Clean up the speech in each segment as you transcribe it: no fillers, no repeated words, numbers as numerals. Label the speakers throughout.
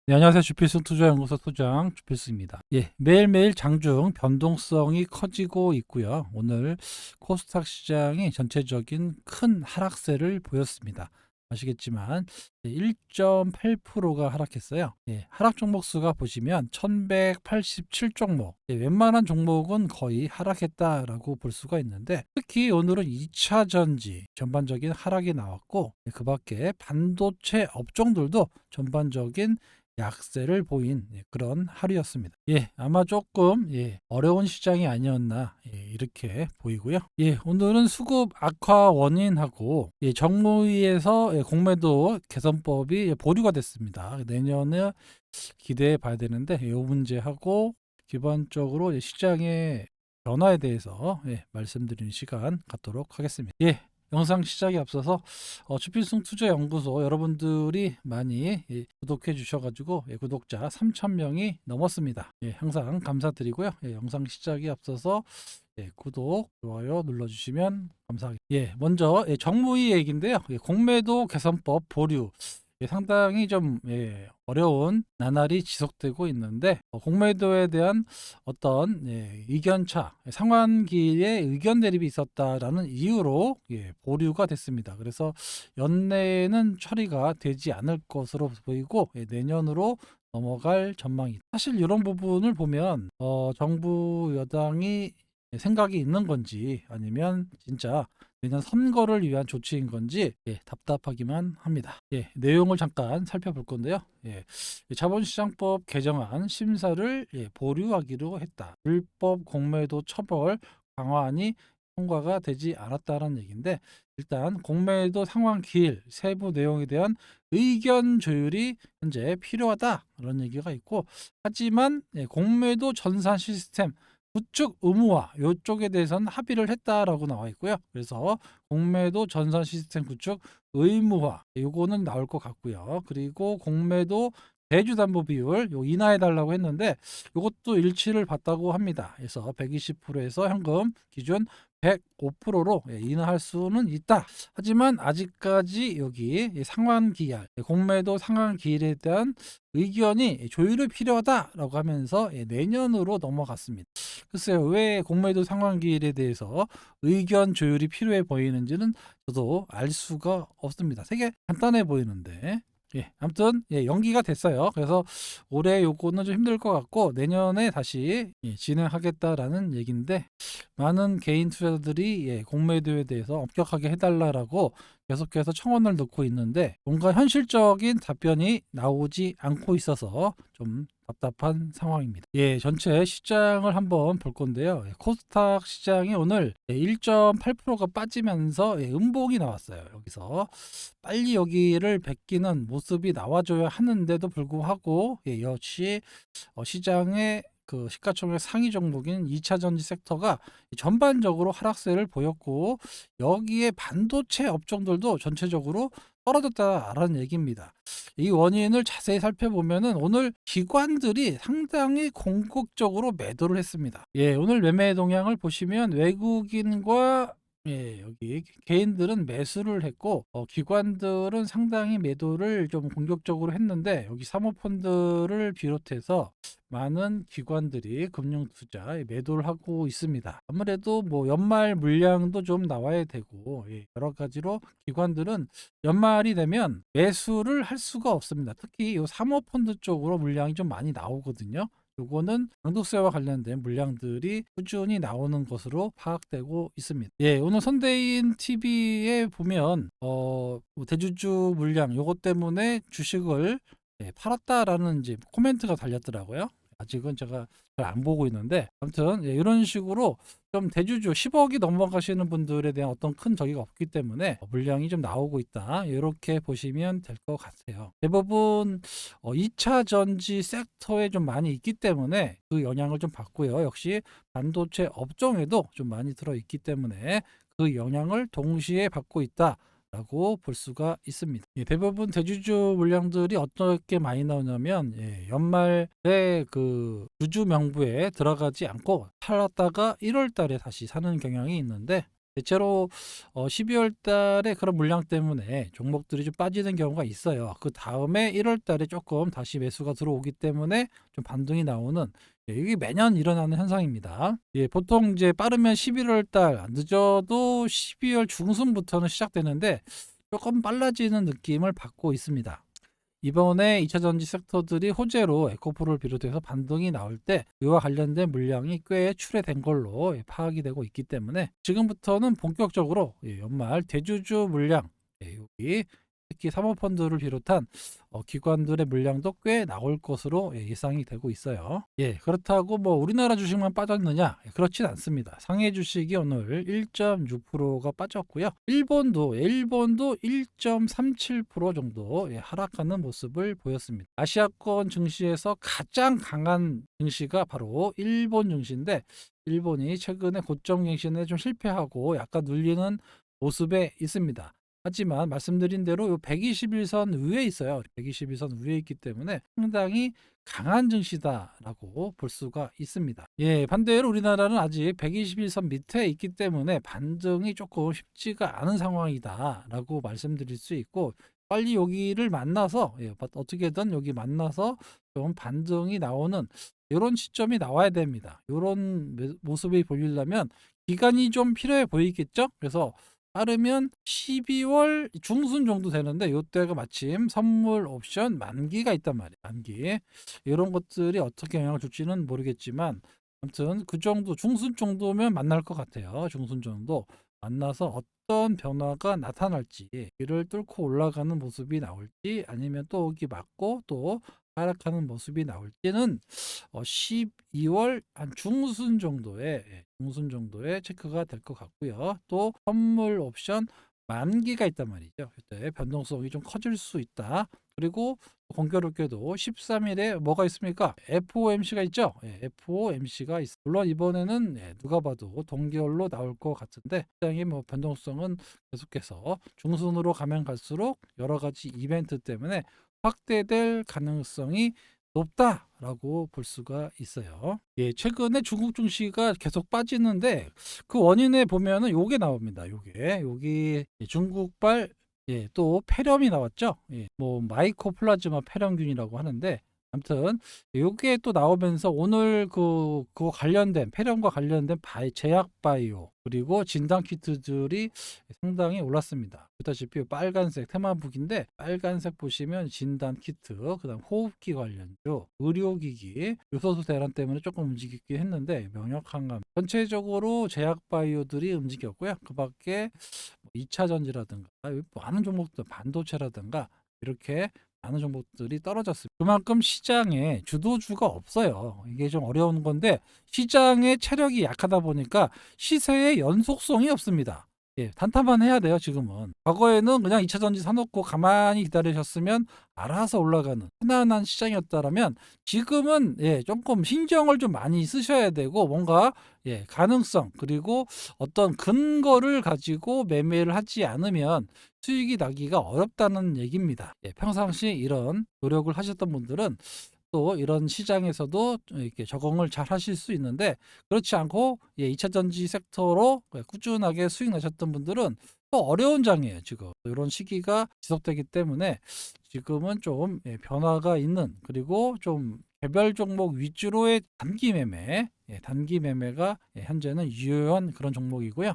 Speaker 1: 네, 안녕하세요. 주필수 투자연구소 소장 주필수입니다. 예, 매일매일 장중 변동성이 커지고 있고요. 오늘 코스닥 시장이 전체적인 큰 하락세를 보였습니다. 아시겠지만 1.8%가 하락했어요. 예, 하락 종목 수가 보시면 1187 종목. 예, 웬만한 종목은 거의 하락했다라고 볼 수가 있는데 특히 오늘은 2차 전지 전반적인 하락이 나왔고 그 밖에 반도체 업종들도 전반적인 약세를 보인 그런 하루였습니다. 예, 아마 조금 어려운 시장이 아니었나 이렇게 보이고요. 예, 오늘은 수급 악화 원인하고 정무위에서 공매도 개선법이 보류가 됐습니다. 내년에 기대해 봐야 되는데 이 문제하고 기본적으로 시장의 변화에 대해서 말씀드리는 시간 갖도록 하겠습니다. 예, 영상 시작에 앞서서 주필승 투자연구소 여러분들이 많이 구독해 주셔가지고 구독자 3,000명이 넘었습니다. 항상 감사드리고요. 영상 시작에 앞서서 구독, 좋아요 눌러주시면 감사하겠습니다. 먼저 정무위 얘기인데요. 공매도 개선법 보류. 상당히 좀 어려운 나날이 지속되고 있는데 공매도에 대한 어떤 의견차, 상반기에 의견 대립이 있었다라는 이유로 보류가 됐습니다. 그래서 연내에는 처리가 되지 않을 것으로 보이고 내년으로 넘어갈 전망이. 사실 이런 부분을 보면 정부 여당이 생각이 있는 건지 아니면 진짜 내년 선거를 위한 조치인 건지 답답하기만 합니다. 내용을 잠깐 살펴볼 건데요. 자본시장법 개정안 심사를 보류하기로 했다. 불법 공매도 처벌 강화안이 통과가 되지 않았다는 얘기인데 일단 공매도 상환 기일 세부 내용에 대한 의견 조율이 현재 필요하다 그런 얘기가 있고 하지만 공매도 전산 시스템 구축 의무화 이쪽에 대해서는 합의를 했다라고 나와 있고요. 그래서 공매도 전산 시스템 구축 의무화 요거는 나올 것 같고요. 그리고 공매도 대주담보 비율 요 인하해 달라고 했는데 이것도 일치를 봤다고 합니다. 그래서 120%에서 현금 기준 105%로 인하할 수는 있다. 하지만 아직까지 여기 상환 기일, 공매도 상환 기일에 대한 의견이 조율이 필요하다라고 하면서 내년으로 넘어갔습니다. 글쎄요, 왜 공매도 상환 기일에 대해서 의견 조율이 필요해 보이는지는 저도 알 수가 없습니다. 되게 간단해 보이는데. 아무튼 연기가 됐어요. 그래서 올해 요거는 좀 힘들 것 같고 내년에 다시 진행하겠다라는 얘기인데 많은 개인 투자자들이 공매도에 대해서 엄격하게 해달라라고 계속해서 청원을 넣고 있는데 뭔가 현실적인 답변이 나오지 않고 있어서 좀 답답한 상황입니다. 전체 시장을 한번 볼 건데요. 코스닥 시장이 오늘 1.8%가 빠지면서 음봉이 나왔어요. 여기서 빨리 여기를 뺏기는 모습이 나와줘야 하는데도 불구하고 역시 시장의 그 시가총액 상위 종목인 2차 전지 섹터가 전반적으로 하락세를 보였고 여기에 반도체 업종들도 전체적으로 떨어졌다라는 얘기입니다. 이 원인을 자세히 살펴보면은 오늘 기관들이 상당히 공격적으로 매도를 했습니다. 오늘 매매 동향을 보시면 외국인과 여기 개인들은 매수를 했고 기관들은 상당히 매도를 좀 공격적으로 했는데 여기 사모펀드를 비롯해서 많은 기관들이 금융투자에 매도를 하고 있습니다. 아무래도 뭐 연말 물량도 좀 나와야 되고 여러 가지로 기관들은 연말이 되면 매수를 할 수가 없습니다. 특히 이 사모펀드 쪽으로 물량이 좀 많이 나오거든요. 요거는 양도세와 관련된 물량들이 꾸준히 나오는 것으로 파악되고 있습니다. 오늘 선대인 TV에 보면 대주주 물량 요것 때문에 주식을 팔았다라는 이제 코멘트가 달렸더라고요. 아직은 제가 잘 안 보고 있는데 아무튼 이런 식으로 좀 대주주 10억이 넘어가시는 분들에 대한 어떤 큰 저기가 없기 때문에 물량이 좀 나오고 있다 이렇게 보시면 될 것 같아요. 대부분 2차 전지 섹터에 좀 많이 있기 때문에 그 영향을 좀 받고요. 역시 반도체 업종에도 좀 많이 들어있기 때문에 그 영향을 동시에 받고 있다 라고 볼 수가 있습니다. 대부분 대주주 물량들이 어떻게 많이 나오냐면 연말에 그 주주 명부에 들어가지 않고 팔았다가 1월 달에 다시 사는 경향이 있는데 대체로 12월 달에 그런 물량 때문에 종목들이 좀 빠지는 경우가 있어요. 그다음에 1월 달에 조금 다시 매수가 들어오기 때문에 좀 반등이 나오는, 이게 매년 일어나는 현상입니다. 예, 보통 이제 빠르면 11월 달, 늦어도 12월 중순부터는 시작되는데 조금 빨라지는 느낌을 받고 있습니다. 이번에 2차 전지 섹터들이 호재로 에코프를 비롯해서 반등이 나올 때 이와 관련된 물량이 꽤 출회된 걸로 파악이 되고 있기 때문에 지금부터는 본격적으로 연말 대주주 물량, 여기 특히 사모펀드를 비롯한 기관들의 물량도 꽤 나올 것으로 예상이 되고 있어요. 그렇다고 뭐 우리나라 주식만 빠졌느냐? 그렇진 않습니다. 상해 주식이 오늘 1.6%가 빠졌고요. 일본도 1.37% 정도 하락하는 모습을 보였습니다. 아시아권 증시에서 가장 강한 증시가 바로 일본 증시인데, 일본이 최근에 고점 갱신에 좀 실패하고 약간 눌리는 모습에 있습니다. 하지만 말씀드린 대로 요 121선 위에 있어요. 121선 위에 있기 때문에 상당히 강한 증시다라고 볼 수가 있습니다. 반대로 우리나라는 아직 121선 밑에 있기 때문에 반등이 조금 쉽지가 않은 상황이다라고 말씀드릴 수 있고, 빨리 여기를 만나서 어떻게든 여기 만나서 좀 반등이 나오는 이런 시점이 나와야 됩니다. 이런 모습이 보이려면 기간이 좀 필요해 보이겠죠? 그래서 빠르면 12월 중순 정도 되는데 이때가 마침 선물 옵션 만기가 있단 말이에요. 만기. 이런 것들이 어떻게 영향을 줄지는 모르겠지만 아무튼 그 정도 중순 정도면 만날 것 같아요. 중순 정도 만나서 어떤 변화가 나타날지, 이를 뚫고 올라가는 모습이 나올지 아니면 또 여기 맞고 또 하락하는 모습이 나올지는 12월 한 중순 정도에 체크가 될 것 같고요. 또 선물 옵션 만기가 있단 말이죠. 그때 변동성이 좀 커질 수 있다. 그리고 공교롭게도 13일에 뭐가 있습니까? FOMC가 있죠. FOMC가 있어. 물론 이번에는 누가 봐도 동계열로 나올 것 같은데 시장의 뭐 변동성은 계속해서 중순으로 가면 갈수록 여러 가지 이벤트 때문에 확대될 가능성이 높다라고 볼 수가 있어요. 최근에 중국 증시가 계속 빠지는데 그 원인에 보면은 요게 나옵니다. 요게 여기 중국발 또 폐렴이 나왔죠. 뭐 마이코 플라즈마 폐렴균이라고 하는데 아무튼 요게 또 나오면서 오늘 그거 관련된 폐렴과 관련된 제약 바이오 그리고 진단 키트들이 상당히 올랐습니다. 보다시피 빨간색 테마북인데 빨간색 보시면 진단 키트, 그다음 호흡기 관련주, 의료기기, 요소수 대란 때문에 조금 움직이긴 했는데 명역 항암 전체적으로 제약 바이오들이 움직였고요. 그밖에 2차 전지라든가 많은 종목들 반도체라든가 이렇게 많은 종목들이 떨어졌습니다. 그만큼 시장에 주도주가 없어요. 이게 좀 어려운 건데 시장의 체력이 약하다 보니까 시세의 연속성이 없습니다. 단타만 해야 돼요. 지금은. 과거에는 그냥 2차 전지 사놓고 가만히 기다리셨으면 알아서 올라가는 편안한 시장이었다라면 지금은 조금 신경을 좀 많이 쓰셔야 되고 뭔가 가능성 그리고 어떤 근거를 가지고 매매를 하지 않으면 수익이 나기가 어렵다는 얘기입니다. 평상시 이런 노력을 하셨던 분들은 또 이런 시장에서도 이렇게 적응을 잘 하실 수 있는데, 그렇지 않고 2차 전지 섹터로 꾸준하게 수익 나셨던 분들은 또 어려운 장이에요. 지금 이런 시기가 지속되기 때문에 지금은 좀 변화가 있는, 그리고 좀 개별 종목 위주로의 단기 매매가 현재는 유효한 그런 종목이고요.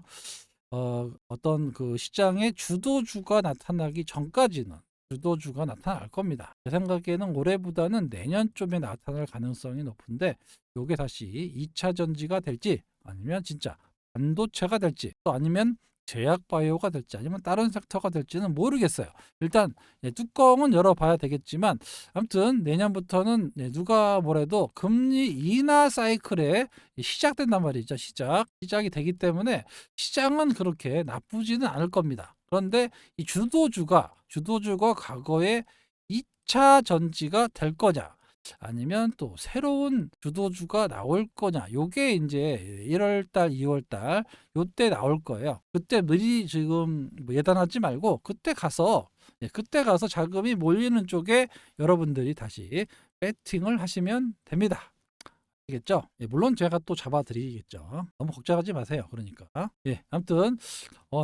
Speaker 1: 어떤 그 시장의 주도주가 나타나기 전까지는 주도주가 나타날 겁니다. 제 생각에는 올해보다는 내년쯤에 나타날 가능성이 높은데 요게 다시 2차 전지가 될지 아니면 진짜 반도체가 될지 또 아니면 제약 바이오가 될지 아니면 다른 섹터가 될지는 모르겠어요. 일단 뚜껑은 열어봐야 되겠지만 아무튼 내년부터는 누가 뭐래도 금리 인하 사이클에 시작된단 말이죠. 시작이 되기 때문에 시장은 그렇게 나쁘지는 않을 겁니다. 그런데 이 주도주가 과거에 2차 전지가 될 거냐 아니면 또 새로운 주도주가 나올 거냐, 요게 이제 1월 달, 2월 달 요때 나올 거예요. 그때 미리 지금 뭐 예단하지 말고 그때 가서 자금이 몰리는 쪽에 여러분들이 다시 배팅을 하시면 됩니다. 겠죠? 예, 물론 제가 또 잡아 드리겠죠. 너무 걱정하지 마세요. 그러니까. 예, 아무튼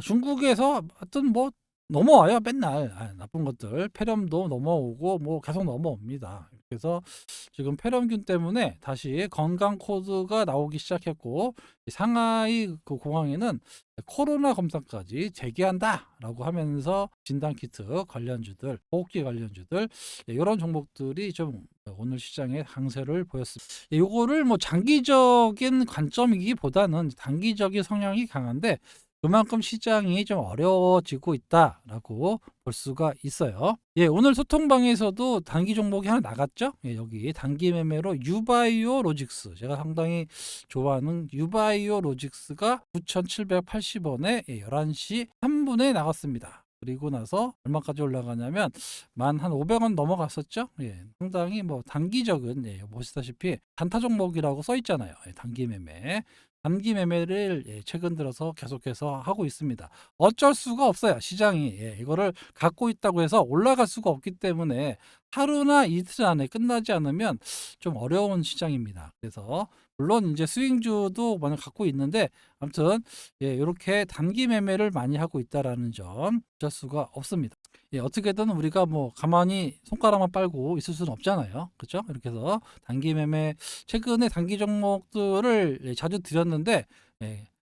Speaker 1: 중국에서 하여튼 뭐 넘어와요, 맨날. 나쁜 것들. 폐렴도 넘어오고 뭐 계속 넘어옵니다. 그래서 지금 폐렴균 때문에 다시 건강 코드가 나오기 시작했고, 상하이 그 공항에는 코로나 검사까지 재개한다라고 하면서 진단 키트 관련주들, 호흡기 관련주들, 이런 종목들이 좀 오늘 시장에 강세를 보였습니다. 요거를 뭐 장기적인 관점이기보다는 단기적인 성향이 강한데, 그만큼 시장이 좀 어려워지고 있다라고 볼 수가 있어요. 예, 오늘 소통방에서도 단기 종목이 하나 나갔죠. 예, 여기 단기 매매로 유바이오 로직스, 제가 상당히 좋아하는 유바이오 로직스가 9,780원에 11시 3분에 나갔습니다. 그리고 나서 얼마까지 올라가냐면 만 한 500원 넘어갔었죠. 예, 상당히 뭐 단기적인, 보시다시피 단타 종목이라고 써 있잖아요. 예, 단기 매매. 단기 매매를 최근 들어서 계속해서 하고 있습니다. 어쩔 수가 없어요. 시장이 이거를 갖고 있다고 해서 올라갈 수가 없기 때문에 하루나 이틀 안에 끝나지 않으면 좀 어려운 시장입니다. 그래서 물론 이제 스윙주도 많이 갖고 있는데, 아무튼 이렇게 단기 매매를 많이 하고 있다라는 점 어쩔 수가 없습니다. 어떻게든 우리가 뭐 가만히 손가락만 빨고 있을 수는 없잖아요. 그렇죠? 이렇게 해서 단기 매매, 최근에 단기 종목들을 자주 드렸는데,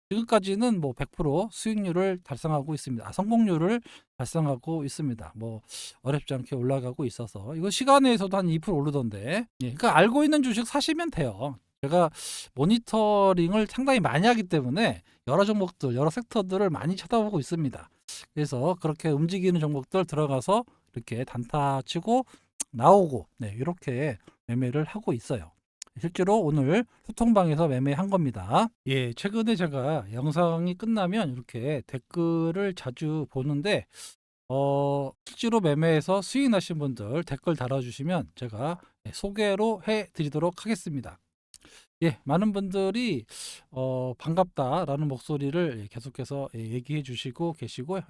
Speaker 1: 지금까지는 뭐 100% 수익률을 달성하고 있습니다. 성공률을 달성하고 있습니다. 뭐 어렵지 않게 올라가고 있어서 이거 시간에서도 한 2% 오르던데, 그러니까 알고 있는 주식 사시면 돼요. 제가 모니터링을 상당히 많이 하기 때문에 여러 종목들, 여러 섹터들을 많이 쳐다보고 있습니다. 그래서 그렇게 움직이는 종목들 들어가서 이렇게 단타 치고 나오고, 이렇게 매매를 하고 있어요. 실제로 오늘 소통방에서 매매한 겁니다. 예, 최근에 제가 영상이 끝나면 이렇게 댓글을 자주 보는데, 실제로 매매해서 수익 나신 분들 댓글 달아주시면 제가 소개로 해드리도록 하겠습니다. 예, 많은 분들이 반갑다라는 목소리를 계속해서 얘기해 주시고 계시고요.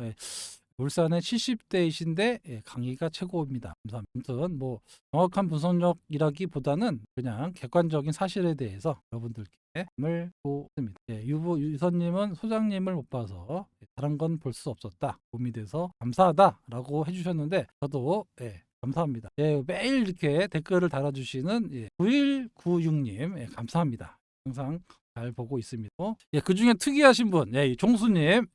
Speaker 1: 울산의 70대이신데 강의가 최고입니다. 감사합니다. 아무튼 뭐 정확한 분석력이라기보다는 그냥 객관적인 사실에 대해서 여러분들께 말을 습니다. 유선님은 소장님을 못 봐서 다른 건 볼 수 없었다. 도움이 돼서 감사하다라고 해주셨는데, 저도 감사합니다. 매일 이렇게 댓글을 달아주시는 9196님, 감사합니다. 항상 잘 보고 있습니다. 그 중에 특이하신 분, 종수님,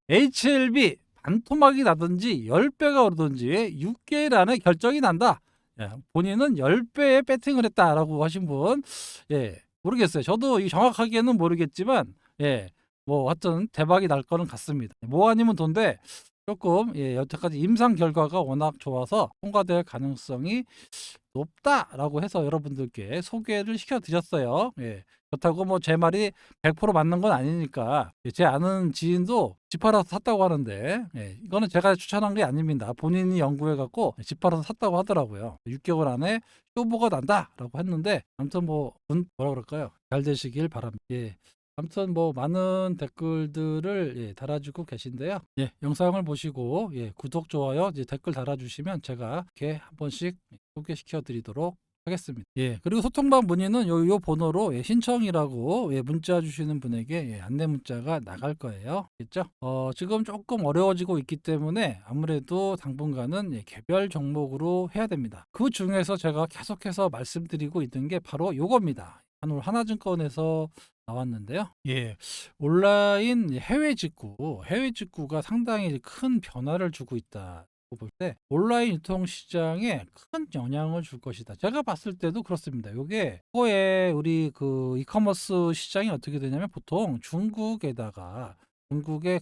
Speaker 1: HLB 반토막이 나든지 10배가 오르든지 6개일 안에 결정이 난다. 본인은 10배에 배팅을 했다라고 하신 분, 모르겠어요. 저도 정확하게는 모르겠지만, 뭐 하여튼 대박이 날 거는 같습니다. 뭐 아니면 돈데 조금 여태까지 임상 결과가 워낙 좋아서 통과될 가능성이 높다라고 해서 여러분들께 소개를 시켜드렸어요. 그렇다고 뭐 제 말이 100% 맞는 건 아니니까, 제 아는 지인도 집 팔아서 샀다고 하는데, 이거는 제가 추천한 게 아닙니다. 본인이 연구해갖고 집 팔아서 샀다고 하더라고요. 6개월 안에 쇼부가 난다라고 했는데, 아무튼 뭐 뭐라 그럴까요? 잘 되시길 바랍니다. 아무튼 뭐 많은 댓글들을 달아주고 계신데요. 영상을 보시고 구독, 좋아요, 댓글 달아주시면 제가 이렇게 한 번씩 소개시켜 드리도록 하겠습니다. 그리고 소통방 문의는 요 번호로 신청이라고 문자 주시는 분에게 안내 문자가 나갈 거예요. 그렇죠? 지금 조금 어려워지고 있기 때문에 아무래도 당분간은 개별 종목으로 해야 됩니다. 그 중에서 제가 계속해서 말씀드리고 있는 게 바로 요겁니다. 오늘 하나증권에서 나왔는데요. 온라인 해외 직구가 상당히 큰 변화를 주고 있다. 볼 때 온라인 유통 시장에 큰 영향을 줄 것이다. 제가 봤을 때도 그렇습니다. 이거에 우리 그 이커머스 시장이 어떻게 되냐면, 보통 중국의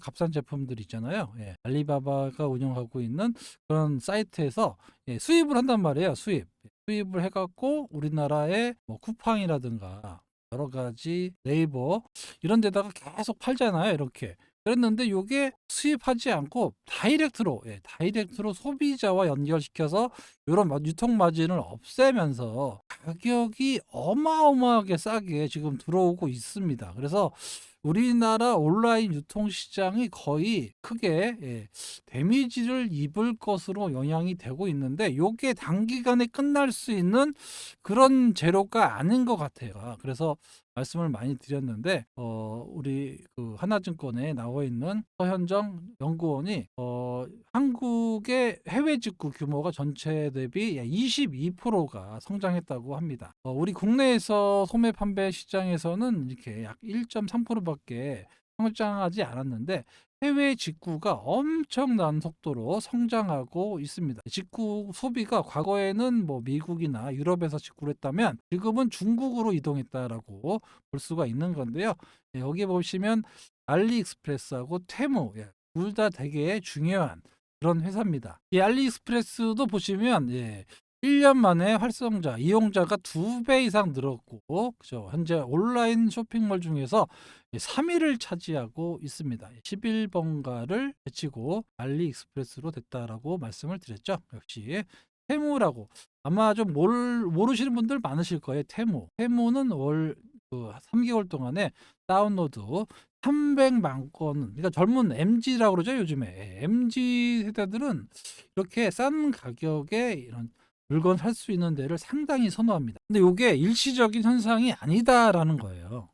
Speaker 1: 값싼 제품들 있잖아요. 알리바바가 운영하고 있는 그런 사이트에서 수입을 한단 말이에요. 수입을 해갖고 우리나라의 뭐 쿠팡이라든가 여러 가지 네이버 이런 데다가 계속 팔잖아요. 이렇게. 그랬는데 이게 수입하지 않고 다이렉트로 소비자와 연결시켜서 이런 유통 마진을 없애면서 가격이 어마어마하게 싸게 지금 들어오고 있습니다. 그래서 우리나라 온라인 유통시장이 거의 크게 데미지를 입을 것으로 영향이 되고 있는데 요게 단기간에 끝날 수 있는 그런 재료가 아닌 것 같아요. 그래서 말씀을 많이 드렸는데 우리 그 하나증권에 나와 있는 서현정 연구원이 한국의 해외 직구 규모가 전체 대비 22%가 성장했다고 합니다. 우리 국내에서 소매 판매 시장에서는 이렇게 약 1.3%밖에 성장하지 않았는데 해외 직구가 엄청난 속도로 성장하고 있습니다. 직구 소비가 과거에는 뭐 미국이나 유럽에서 직구를 했다면 지금은 중국으로 이동했다라고 볼 수가 있는 건데요. 여기 보시면 알리익스프레스하고 테무 둘 다 되게 중요한 그런 회사입니다. 이 알리익스프레스도 보시면 1년 만에 활성자, 이용자가 2배 이상 늘었고, 그죠? 현재 온라인 쇼핑몰 중에서 3위를 차지하고 있습니다. 11번가를 제치고 알리익스프레스로 됐다라고 말씀을 드렸죠. 역시 테무라고 아마 좀 모르시는 분들 많으실 거예요. 테무는 월 3개월 동안에 다운로드 300만 건, 그러니까 젊은 MZ라고 그러죠 요즘에. MZ 세대들은 이렇게 싼 가격에 이런 물건 살 수 있는 데를 상당히 선호합니다. 근데 이게 일시적인 현상이 아니다라는 거예요.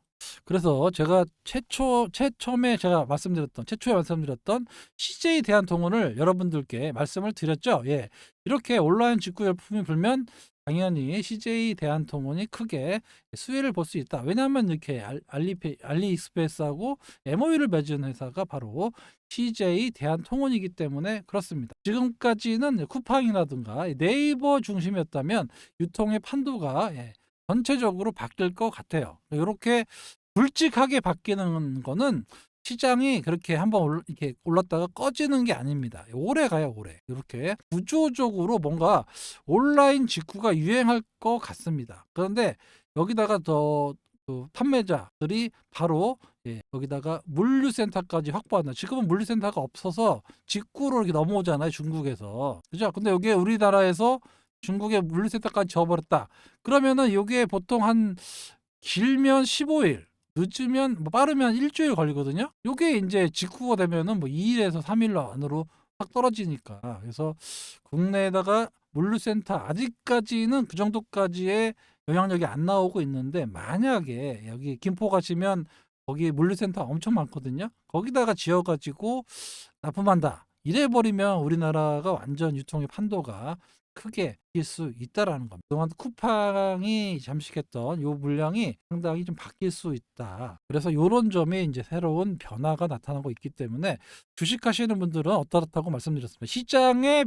Speaker 1: 그래서 제가 최초에 말씀드렸던 CJ 대한통운을 여러분들께 말씀을 드렸죠. 이렇게 온라인 직구 열풍이 불면 당연히 CJ 대한통운이 크게 수혜를 볼 수 있다. 왜냐하면 이렇게 알리익스프레스하고 MOU를 맺은 회사가 바로 CJ 대한통운이기 때문에 그렇습니다. 지금까지는 쿠팡이라든가 네이버 중심이었다면 유통의 판도가 전체적으로 바뀔 것 같아요. 이렇게 굵직하게 바뀌는 거는 시장이 그렇게 한번 이렇게 올랐다가 꺼지는 게 아닙니다. 오래 가요, 오래. 이렇게 구조적으로 뭔가 온라인 직구가 유행할 것 같습니다. 그런데 여기다가 더 판매자들이 바로 여기다가 물류센터까지 확보한다. 지금은 물류센터가 없어서 직구로 이렇게 넘어오잖아요, 중국에서. 그죠? 근데 여기에 우리나라에서 중국의 물류센터까지 지어버렸다. 그러면은 이게 보통 한 길면 15일, 늦으면 빠르면 일주일 걸리거든요. 요게 이제 직후가 되면은 뭐 2일에서 3일 안으로 확 떨어지니까. 그래서 국내에다가 물류센터 아직까지는 그 정도까지의 영향력이 안 나오고 있는데, 만약에 여기 김포 가시면 거기 물류센터 엄청 많거든요. 거기다가 지어가지고 납품한다. 이래 버리면 우리나라가 완전 유통의 판도가 크게 바뀔 수 있다라는 겁니다. 그동안 쿠팡이 잠식했던 요 물량이 상당히 좀 바뀔 수 있다. 그래서 요런 점에 이제 새로운 변화가 나타나고 있기 때문에 주식하시는 분들은 어떻다고 말씀드렸습니다. 시장의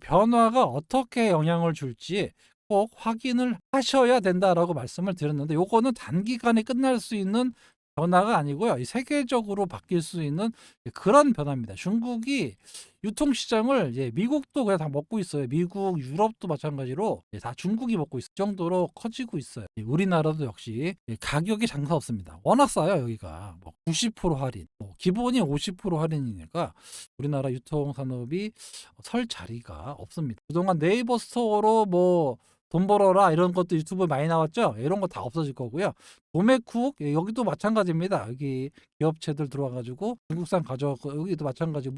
Speaker 1: 변화가 어떻게 영향을 줄지 꼭 확인을 하셔야 된다라고 말씀을 드렸는데, 요거는 단기간에 끝날 수 있는 변화가 아니고요. 이 세계적으로 바뀔 수 있는 그런 변화입니다. 중국이 유통시장을 미국도 그냥 다 먹고 있어요. 미국, 유럽도 마찬가지로 다 중국이 먹고 있을 정도로 커지고 있어요. 우리나라도 역시 가격이 장사 없습니다. 워낙 싸요. 여기가 뭐 90% 할인, 뭐 기본이 50% 할인이니까 우리나라 유통산업이 설 자리가 없습니다. 그동안 네이버 스토어로 뭐 돈 벌어라 이런 것도 유튜브에 많이 나왔죠. 이런 거 다 없어질 거고요. 도매쿡 여기도 마찬가지입니다. 여기 기업체들 들어와가지고 중국산 가져가고, 여기도 마찬가지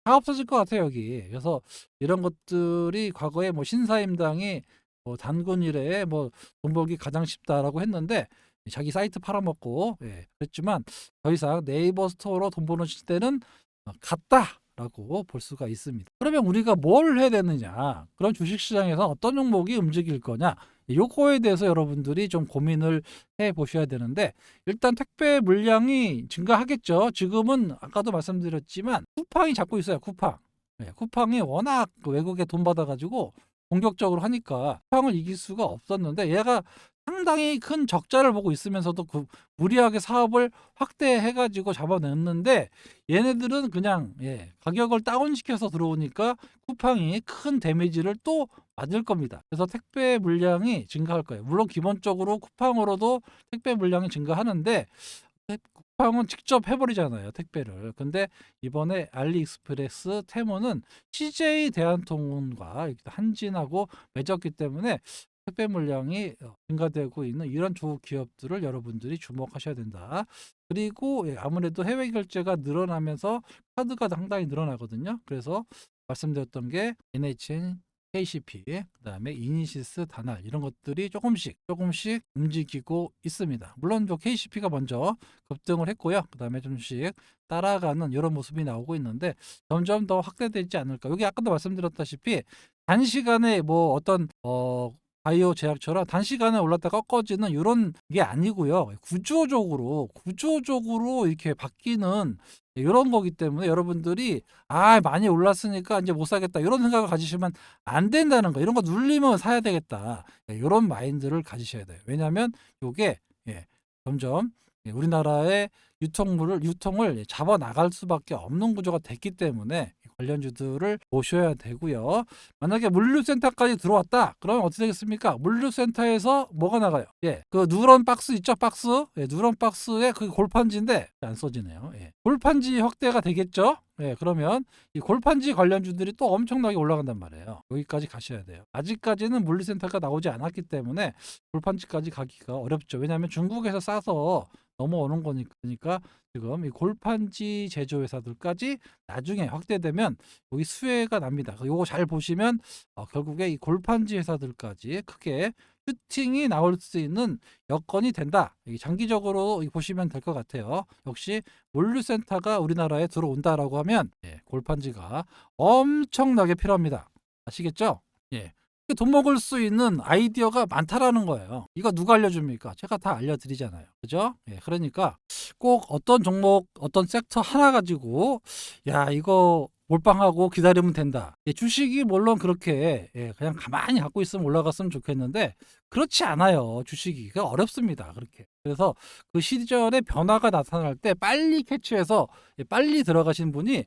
Speaker 1: 다 없어질 것 같아요 여기. 그래서 이런 것들이 과거에 뭐 신사임당이 뭐 단군 이래에 뭐 돈 벌기 가장 쉽다라고 했는데 자기 사이트 팔아먹고 그랬지만 더 이상 네이버 스토어로 돈 버는 시대는 갔다라고 볼 수가 있습니다. 그러면 우리가 뭘 해야 되느냐? 그럼 주식시장에서 어떤 종목이 움직일 거냐? 요거에 대해서 여러분들이 좀 고민을 해 보셔야 되는데, 일단 택배 물량이 증가하겠죠. 지금은 아까도 말씀드렸지만 쿠팡이 잡고 있어요. 쿠팡이 워낙 외국에 돈 받아가지고 공격적으로 하니까 쿠팡을 이길 수가 없었는데, 얘가 상당히 큰 적자를 보고 있으면서도 무리하게 사업을 확대해가지고 잡아냈는데, 얘네들은 그냥 가격을 다운시켜서 들어오니까 쿠팡이 큰 데미지를 또 맞을 겁니다. 그래서 택배 물량이 증가할 거예요. 물론 기본적으로 쿠팡으로도 택배 물량이 증가하는데 쿠팡은 직접 해버리잖아요, 택배를. 근데 이번에 알리익스프레스, 테무는 CJ 대한통운과 한진하고 맺었기 때문에 택배 물량이 증가되고 있는 이런 기업들을 여러분들이 주목하셔야 된다. 그리고 아무래도 해외 결제가 늘어나면서 카드가 상당히 늘어나거든요. 그래서 말씀드렸던 게 NHN, KCP, 그다음에 이니시스, 다날 이런 것들이 조금씩 움직이고 있습니다. 물론 KCP가 먼저 급등을 했고요. 그다음에 좀씩 따라가는 이런 모습이 나오고 있는데 점점 더 확대되지 않을까. 여기 아까도 말씀드렸다시피 단시간에 뭐 어떤 바이오 제약처럼 단시간에 올랐다 꺾어지는 이런 게 아니고요. 구조적으로 이렇게 바뀌는 이런 거기 때문에 여러분들이 많이 올랐으니까 이제 못 사겠다 이런 생각을 가지시면 안 된다는 거. 이런 거 눌리면 사야 되겠다. 이런 마인드를 가지셔야 돼요. 왜냐하면 이게 점점 우리나라의 유통을 잡아 나갈 수밖에 없는 구조가 됐기 때문에 관련주들을 보셔야 되고요. 만약에 물류센터까지 들어왔다. 그러면 어떻게 되겠습니까? 물류센터에서 뭐가 나가요? 그 누런 박스 있죠? 박스. 누런 박스에 그 골판지인데 안 써지네요. 골판지 확대가 되겠죠? 그러면 이 골판지 관련주들이 또 엄청나게 올라간단 말이에요. 여기까지 가셔야 돼요. 아직까지는 물류센터가 나오지 않았기 때문에 골판지까지 가기가 어렵죠. 왜냐하면 중국에서 싸서 넘어오는 거니까. 그러니까 지금 이 골판지 제조회사들까지 나중에 확대되면 여기 수혜가 납니다. 요거 잘 보시면 결국에 이 골판지 회사들까지 크게 슈팅이 나올 수 있는 여건이 된다. 장기적으로 보시면 될 것 같아요. 역시 물류센터가 우리나라에 들어온다라고 하면 골판지가 엄청나게 필요합니다. 아시겠죠? 돈 먹을 수 있는 아이디어가 많다라는 거예요. 이거 누가 알려줍니까? 제가 다 알려드리잖아요. 그죠? 그러니까 꼭 어떤 종목, 어떤 섹터 하나 가지고 이거 몰빵하고 기다리면 된다. 주식이 물론 그렇게 그냥 가만히 갖고 있으면 올라갔으면 좋겠는데 그렇지 않아요. 주식이 어렵습니다. 그렇게. 그래서 그 시절에 변화가 나타날 때 빨리 캐치해서 빨리 들어가신 분이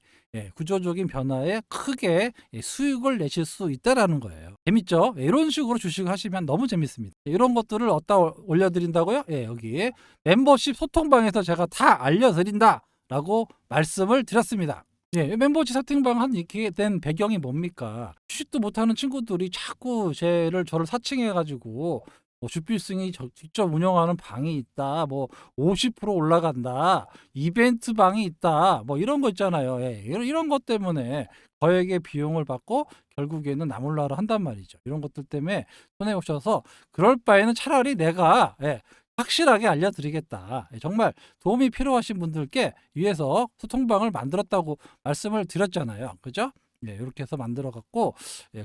Speaker 1: 구조적인 변화에 크게 수익을 내실 수 있다라는 거예요. 재밌죠? 이런 식으로 주식을 하시면 너무 재밌습니다. 이런 것들을 어디다 올려드린다고요? 여기 멤버십 소통방에서 제가 다 알려드린다라고 말씀을 드렸습니다. 멤버십 채팅방 한 이렇게 된 배경이 뭡니까? 주식도 못하는 친구들이 자꾸 저를 사칭해가지고 주필승이 직접 운영하는 방이 있다, 50% 올라간다, 이벤트 방이 있다, 이런 거 있잖아요. 이런 것 때문에 거액의 비용을 받고 결국에는 나몰라라 한단 말이죠. 이런 것들 때문에 손해 보셔서 그럴 바에는 차라리 내가 확실하게 알려드리겠다. 정말 도움이 필요하신 분들께 위해서 소통방을 만들었다고 말씀을 드렸잖아요. 그죠? 이렇게 해서 만들어 갖고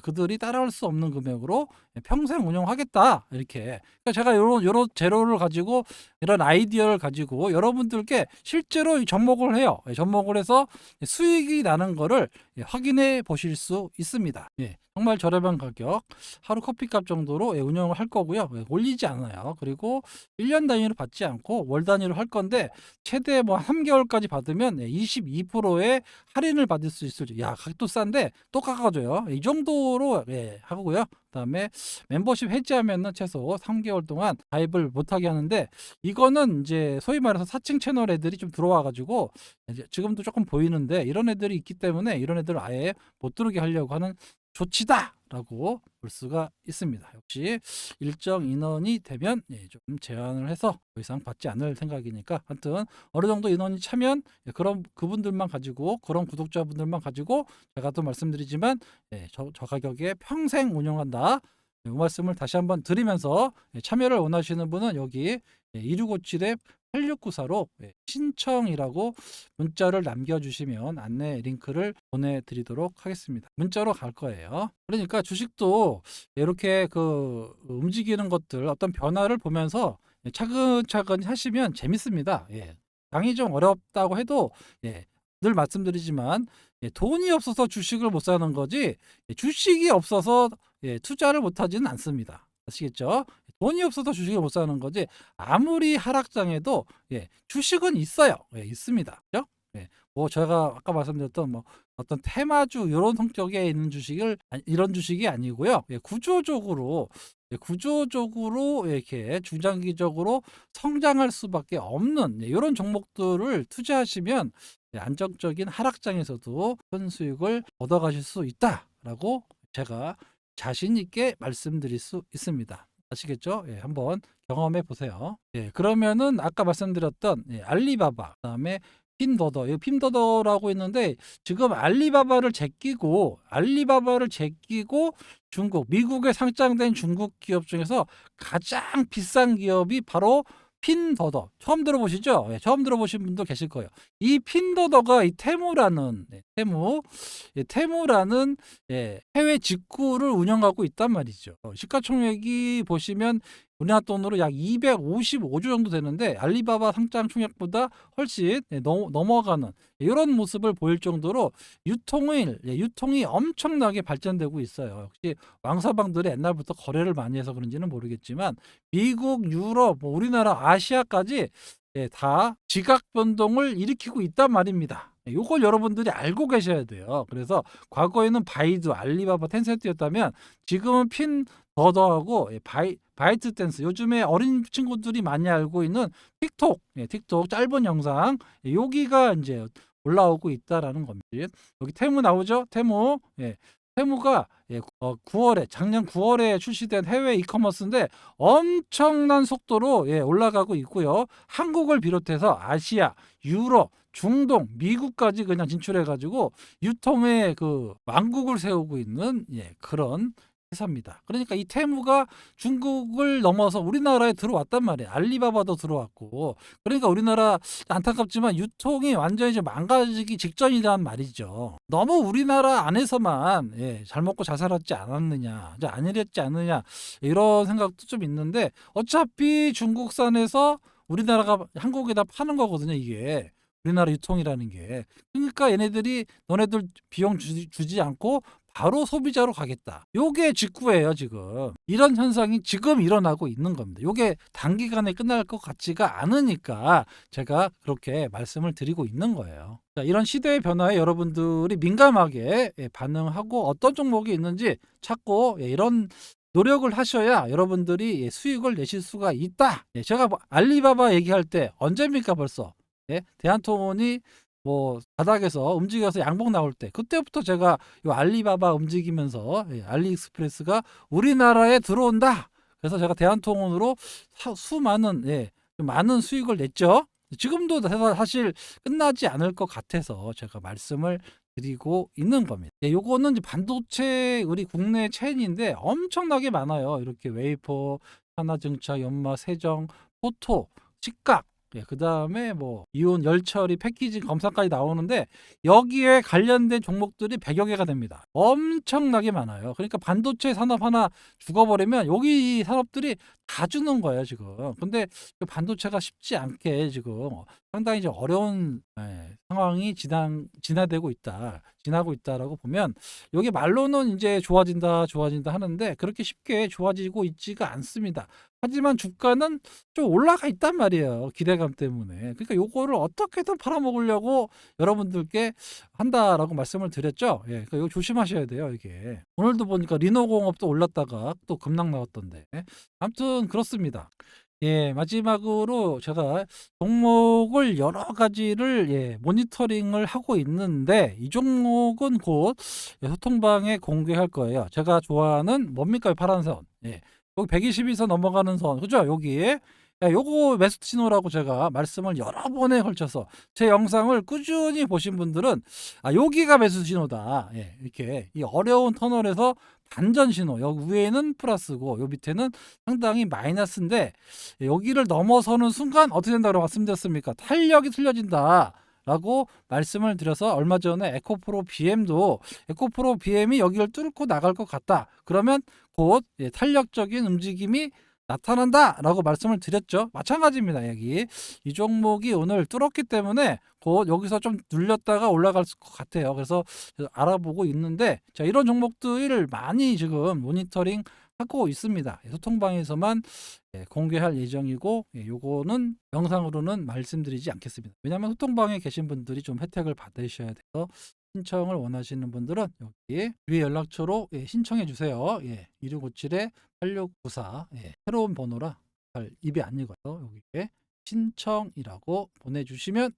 Speaker 1: 그들이 따라올 수 없는 금액으로 평생 운영하겠다. 이렇게. 그러니까 제가 요런 재료를 가지고 이런 아이디어를 가지고 여러분들께 실제로 이 접목을 해요. 접목을 해서 수익이 나는 거를 확인해 보실 수 있습니다. 정말 저렴한 가격, 하루 커피값 정도로 운영을 할 거고요. 올리지 않아요. 그리고 1년 단위로 받지 않고 월 단위로 할 건데 최대 3개월까지 받으면 22%의 할인을 받을 수 있을지. 가격도 싼데 또 깎아줘요. 이 정도로 하고요. 그다음에 멤버십 해지하면은 최소 3개월 동안 가입을 못하게 하는데 이거는 이제 소위 말해서 사칭 채널 애들이 좀 들어와가지고 지금도 조금 보이는데 이런 애들이 있기 때문에 이런 애들을 아예 못 들어오게 하려고 하는 조치다라고 볼 수가 있습니다. 역시 일정 인원이 되면 좀 제한을 해서 더 이상 받지 않을 생각이니까 하여튼 어느 정도 인원이 차면 그런 그분들만 가지고 그런 구독자분들만 가지고 제가 또 말씀드리지만 저 가격에 평생 운영한다. 이 말씀을 다시 한번 드리면서 참여를 원하시는 분은 여기 2657에 8694로 신청이라고 문자를 남겨주시면 안내 링크를 보내드리도록 하겠습니다. 문자로 갈 거예요. 그러니까 주식도 이렇게 움직이는 것들 어떤 변화를 보면서 차근차근 하시면 재밌습니다. 당이 좀 어렵다고 해도 늘 말씀드리지만 돈이 없어서 주식을 못 사는 거지 주식이 없어서 투자를 못 하지는 않습니다. 아시겠죠? 돈이 없어서 주식을 못 사는 거지 아무리 하락장에도 주식은 있어요. 있습니다. 그죠? 제가 아까 말씀드렸던 어떤 테마주 이런 성격에 있는 이런 주식이 아니고요. 구조적으로 이렇게 중장기적으로 성장할 수밖에 없는 이런 종목들을 투자하시면 안정적인 하락장에서도 큰 수익을 얻어가실 수 있다라고 제가 자신 있게 말씀드릴 수 있습니다. 아시겠죠? 예, 한번 경험해 보세요. 예, 그러면은 아까 말씀드렸던 알리바바, 그다음에 핀더더, 이 핀더더라고 했는데 지금 알리바바를 제끼고 중국, 미국에 상장된 중국 기업 중에서 가장 비싼 기업이 바로 핀더더. 처음 들어보시죠? 예, 처음 들어보신 분도 계실 거예요. 이 핀더더가 이 테무라는 테무라는 해외 직구를 운영하고 있단 말이죠. 시가총액이 보시면 우리나라 돈으로 약 255조 정도 되는데 알리바바 상장 총액보다 훨씬 넘어가는 이런 모습을 보일 정도로 유통이 엄청나게 발전되고 있어요. 역시 왕서방들이 옛날부터 거래를 많이 해서 그런지는 모르겠지만 미국, 유럽, 우리나라, 아시아까지 다 지각 변동을 일으키고 있단 말입니다. 이걸 여러분들이 알고 계셔야 돼요. 그래서 과거에는 바이두, 알리바바, 텐센트였다면 지금은 핀더더하고 바이트 댄스, 요즘에 어린 친구들이 많이 알고 있는 틱톡 짧은 영상, 여기가 이제 올라오고 있다라는 겁니다. 여기 테무 나오죠? 테무가 9월에 작년 9월에 출시된 해외 이커머스인데 엄청난 속도로 올라가고 있고요. 한국을 비롯해서 아시아, 유럽, 중동, 미국까지 그냥 진출해가지고 유통의 그 왕국을 세우고 있는 그런 회사입니다. 그러니까 이 테무가 중국을 넘어서 우리나라에 들어왔단 말이에요. 알리바바도 들어왔고. 그러니까 우리나라 안타깝지만 유통이 완전히 이제 망가지기 직전이란 말이죠. 너무 우리나라 안에서만 잘 먹고 잘 살았지 않았느냐, 이제 안 이랬지 않느냐 이런 생각도 좀 있는데 어차피 중국산에서 우리나라가 한국에다 파는 거거든요. 이게 우리나라 유통이라는 게. 그러니까 얘네들이 너네들 비용 주지 않고 바로 소비자로 가겠다. 요게 직구예요, 지금. 이런 현상이 지금 일어나고 있는 겁니다. 요게 단기간에 끝날 것 같지가 않으니까 제가 그렇게 말씀을 드리고 있는 거예요. 자, 이런 시대의 변화에 여러분들이 민감하게 반응하고 어떤 종목이 있는지 찾고 이런 노력을 하셔야 여러분들이 수익을 내실 수가 있다. 제가 알리바바 얘기할 때 언제입니까 벌써? 대한통운이 뭐 바닥에서 움직여서 양봉 나올 때 그때부터 제가 이 알리바바 움직이면서 알리익스프레스가 우리나라에 들어온다. 그래서 제가 대한통운으로 수많은 많은 수익을 냈죠. 지금도 사실 끝나지 않을 것 같아서 제가 말씀을 드리고 있는 겁니다. 요거는 이제 반도체 우리 국내 체인인데 엄청나게 많아요. 이렇게 웨이퍼, 하나증차, 연마, 세정, 포토, 직각, 그 다음에 뭐 이온 열처리 패키징 검사까지 나오는데 여기에 관련된 종목들이 100여 개가 됩니다. 엄청나게 많아요. 그러니까 반도체 산업 하나 죽어버리면 여기 이 산업들이 다 죽는 거예요 지금. 근데 그 반도체가 쉽지 않게 지금 상당히 이제 어려운 상황이 지나고 있다라고 보면 여기 말로는 이제 좋아진다 하는데 그렇게 쉽게 좋아지고 있지가 않습니다. 하지만 주가는 좀 올라가 있단 말이에요. 기대감 때문에. 그러니까 요거를 어떻게든 팔아먹으려고 여러분들께 한다라고 말씀을 드렸죠. 그러니까 이거 조심하셔야 돼요, 이게. 오늘도 보니까 리노공업도 올랐다가 또 급락 나왔던데. 아무튼 그렇습니다. 마지막으로 제가 종목을 여러 가지를 모니터링을 하고 있는데 이 종목은 곧 소통방에 공개할 거예요. 제가 좋아하는 뭡니까? 파란 선. 여기 122선 넘어가는 선. 그죠? 여기에. 요거 매수 신호라고 제가 말씀을 여러 번에 걸쳐서 제 영상을 꾸준히 보신 분들은 여기가 매수 신호다. 이렇게 이 어려운 터널에서 반전 신호. 여기 위에는 플러스고 요 밑에는 상당히 마이너스인데 여기를 넘어서는 순간 어떻게 된다고 말씀드렸습니까? 탄력이 틀려진다. 라고 말씀을 드려서 얼마 전에 에코프로 BM이 여기를 뚫고 나갈 것 같다. 그러면 곧 탄력적인 움직임이 나타난다라고 말씀을 드렸죠. 마찬가지입니다. 여기 이 종목이 오늘 뚫었기 때문에 곧 여기서 좀 눌렸다가 올라갈 것 같아요. 그래서 알아보고 있는데 자, 이런 종목들을 많이 지금 모니터링 하고 있습니다. 소통방에서만 공개할 예정이고 요거는 영상으로는 말씀드리지 않겠습니다. 왜냐하면 소통방에 계신 분들이 좀 혜택을 받으셔야 돼서 신청을 원하시는 분들은 여기 위에 연락처로 신청해 주세요. 2657-8694 새로운 번호라 잘 입에 안 익어요. 여기에 신청이라고 보내주시면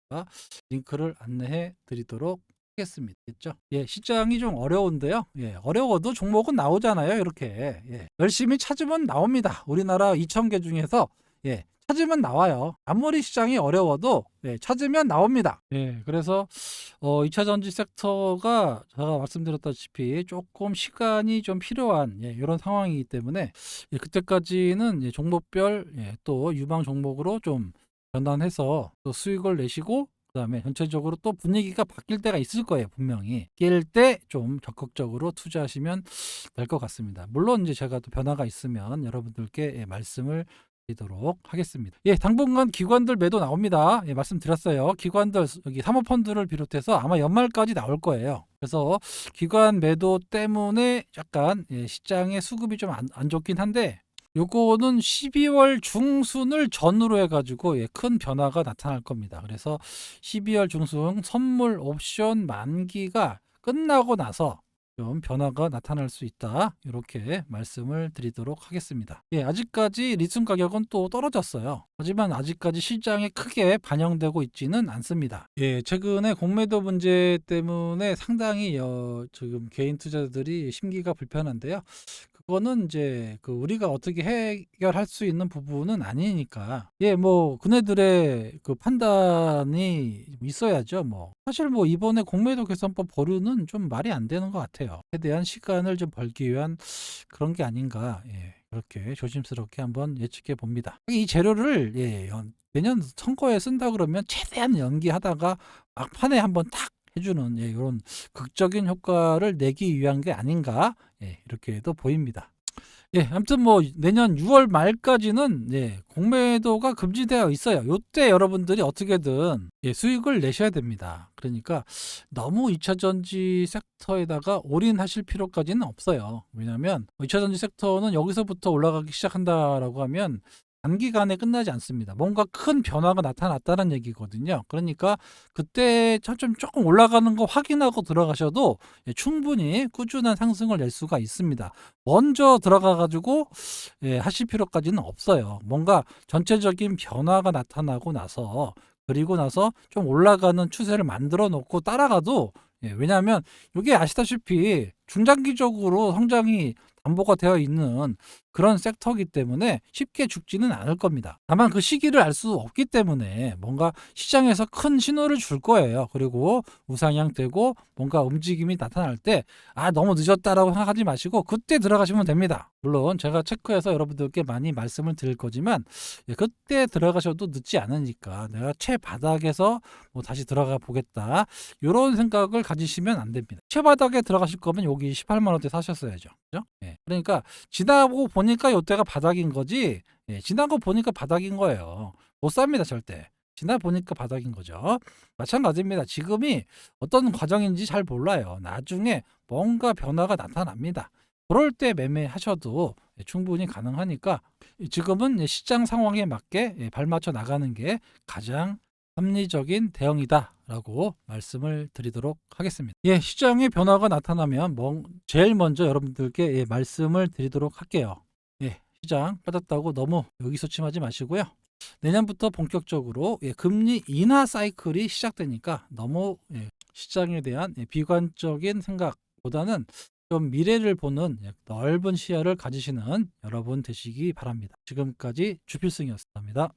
Speaker 1: 링크를 안내해 드리도록 하겠습니다. 됐죠? 예, 시장이 좀 어려운데요. 예, 어려워도 종목은 나오잖아요. 이렇게. 예, 열심히 찾으면 나옵니다. 우리나라 2,000개 중에서 예, 찾으면 나와요. 아무리 시장이 어려워도 예, 찾으면 나옵니다. 예, 그래서 2차 전지 섹터가 제가 말씀드렸다시피 조금 시간이 좀 필요한 예, 이런 상황이기 때문에 예, 그때까지는 예, 종목별 예, 또 유망 종목으로 좀 전환해서 또 수익을 내시고 그다음에 전체적으로 또 분위기가 바뀔 때가 있을 거예요. 분명히 깰 때 좀 적극적으로 투자하시면 될 것 같습니다. 물론 이제 제가 또 변화가 있으면 여러분들께 예, 말씀을 드리도록 하겠습니다. 예, 당분간 기관들 매도 나옵니다. 예, 말씀드렸어요. 기관들 여기 사모펀드를 비롯해서 아마 연말까지 나올 거예요. 그래서 기관 매도 때문에 약간 예, 시장의 수급이 좀 안 좋긴 한데 요거는 12월 중순을 전후로 해가지고 예, 큰 변화가 나타날 겁니다. 그래서 12월 중순 선물 옵션 만기가 끝나고 나서 좀 변화가 나타날 수 있다. 이렇게 말씀을 드리도록 하겠습니다. 예, 아직까지 리튬 가격은 또 떨어졌어요. 하지만 아직까지 시장에 크게 반영되고 있지는 않습니다. 예, 최근에 공매도 문제 때문에 상당히 지금 개인 투자자들이 심기가 불편한데요. 그거는 이제 그 우리가 어떻게 해결할 수 있는 부분은 아니니까 예, 뭐 그네들의 그 판단이 있어야죠. 뭐 사실 뭐 이번에 공매도 개선법 보류는 좀 말이 안 되는 것 같아요. 최대한 시간을 좀 벌기 위한 그런 게 아닌가. 예, 그렇게 조심스럽게 한번 예측해 봅니다. 이 재료를 예, 내년 선거에 쓴다 그러면 최대한 연기하다가 막판에 한번 딱 해주는 예, 이런 극적인 효과를 내기 위한 게 아닌가 예, 이렇게도 보입니다. 예, 아무튼 뭐 내년 6월 말까지는 예, 공매도가 금지되어 있어요. 요때 여러분들이 어떻게든 예, 수익을 내셔야 됩니다. 그러니까 너무 2차 전지 섹터에다가 올인하실 필요까지는 없어요. 왜냐하면 2차 전지 섹터는 여기서부터 올라가기 시작한다라고 하면 단기간에 끝나지 않습니다. 뭔가 큰 변화가 나타났다는 얘기거든요. 그러니까 그때 좀 조금 올라가는 거 확인하고 들어가셔도 예, 충분히 꾸준한 상승을 낼 수가 있습니다. 먼저 들어가 가지고 예, 하실 필요까지는 없어요. 뭔가 전체적인 변화가 나타나고 나서 그리고 나서 좀 올라가는 추세를 만들어 놓고 따라가도 예, 왜냐하면 이게 아시다시피 중장기적으로 성장이 담보가 되어 있는 그런 섹터이기 때문에 쉽게 죽지는 않을 겁니다. 다만 그 시기를 알 수 없기 때문에 뭔가 시장에서 큰 신호를 줄 거예요. 그리고 우상향되고 뭔가 움직임이 나타날 때 너무 늦었다라고 생각하지 마시고 그때 들어가시면 됩니다. 물론 제가 체크해서 여러분들께 많이 말씀을 드릴 거지만 예, 그때 들어가셔도 늦지 않으니까 내가 최바닥에서 뭐 다시 들어가 보겠다 이런 생각을 가지시면 안 됩니다. 최바닥에 들어가실 거면 여기 18만 원대 사셨어야죠. 그죠? 예, 그러니까 지나고 보니까 이때가 바닥인 거지 예, 지나고 보니까 바닥인 거예요. 못 삽니다 절대. 지나 보니까 바닥인 거죠. 마찬가지입니다. 지금이 어떤 과정인지 잘 몰라요. 나중에 뭔가 변화가 나타납니다. 그럴 때 매매하셔도 충분히 가능하니까 지금은 시장 상황에 맞게 발맞춰 나가는 게 가장 합리적인 대응이다라고 말씀을 드리도록 하겠습니다. 예, 시장의 변화가 나타나면 제일 먼저 여러분들께 예, 말씀을 드리도록 할게요. 예, 시장 빠졌다고 너무 의기소침하지 마시고요. 내년부터 본격적으로 예, 금리 인하 사이클이 시작되니까 너무 예, 시장에 대한 예, 비관적인 생각보다는 좀 미래를 보는 예, 넓은 시야를 가지시는 여러분 되시기 바랍니다. 지금까지 주필승이었습니다.